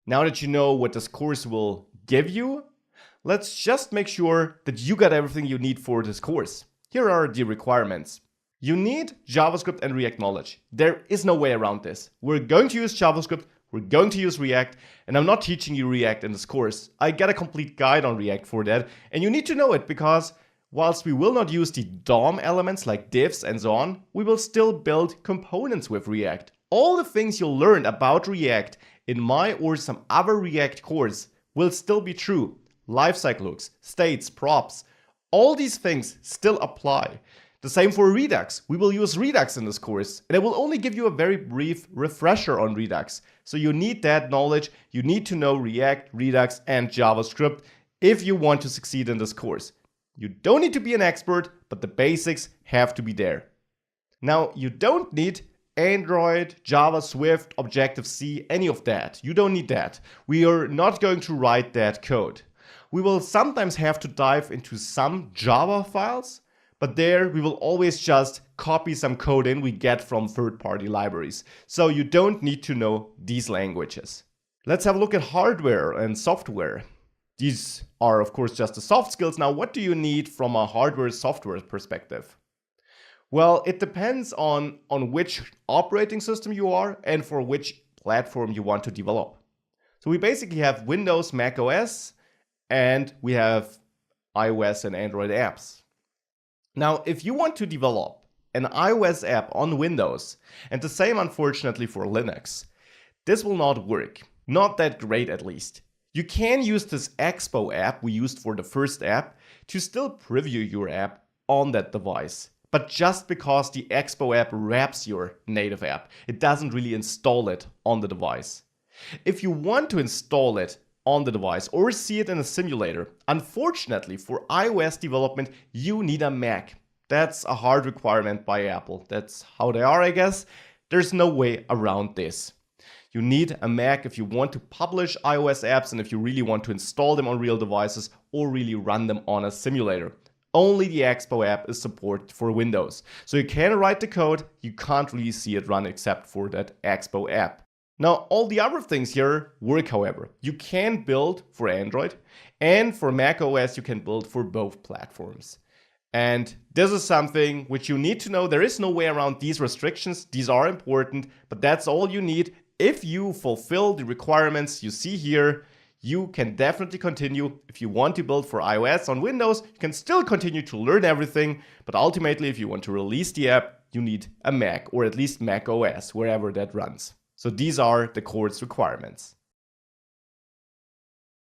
Now that you know what this course will give you, let's just make sure that you got everything you need for this course. Here are the requirements. You need JavaScript and React knowledge. There is no way around this. We're going to use JavaScript, we're going to use React, and I'm not teaching you React in this course. I got a complete guide on React for that, and you need to know it because whilst we will not use the DOM elements like divs and so on, we will still build components with React. All the things you'll learn about React in my or some other React course will still be true. Lifecycle hooks, states, props, all these things still apply. The same for Redux. We will use Redux in this course, and I will only give you a very brief refresher on Redux. So you need that knowledge. You need to know React, Redux, and JavaScript if you want to succeed in this course. You don't need to be an expert, but the basics have to be there. Now, you don't need Android, Java, Swift, Objective-C, any of that. You don't need that. We are not going to write that code. We will sometimes have to dive into some Java files, but there we will always just copy some code in we get from third-party libraries. So you don't need to know these languages. Let's have a look at hardware and software. These are, of course, just the soft skills. Now, what do you need from a hardware-software perspective? Well, it depends on which operating system you are and for which platform you want to develop. So we basically have Windows, Mac OS, and we have iOS and Android apps. Now, if you want to develop an iOS app on Windows, and the same unfortunately for Linux, this will not work. Not that great at least. You can use this Expo app we used for the first app to still preview your app on that device. But just because the Expo app wraps your native app, it doesn't really install it on the device. If you want to install it on the device or see it in a simulator, unfortunately for iOS development, you need a Mac. That's a hard requirement by Apple. That's how they are, I guess. There's no way around this. You need a Mac if you want to publish iOS apps and if you really want to install them on real devices or really run them on a simulator. Only the Expo app is supported for Windows. So you can write the code, you can't really see it run except for that Expo app. Now, all the other things here work, however. You can build for Android, and for Mac OS you can build for both platforms. And this is something which you need to know. There is no way around these restrictions. These are important, but that's all you need. If you fulfill the requirements you see here, you can definitely continue. If you want to build for iOS on Windows, you can still continue to learn everything. But ultimately, if you want to release the app, you need a Mac, or at least Mac OS, wherever that runs. So these are the course requirements.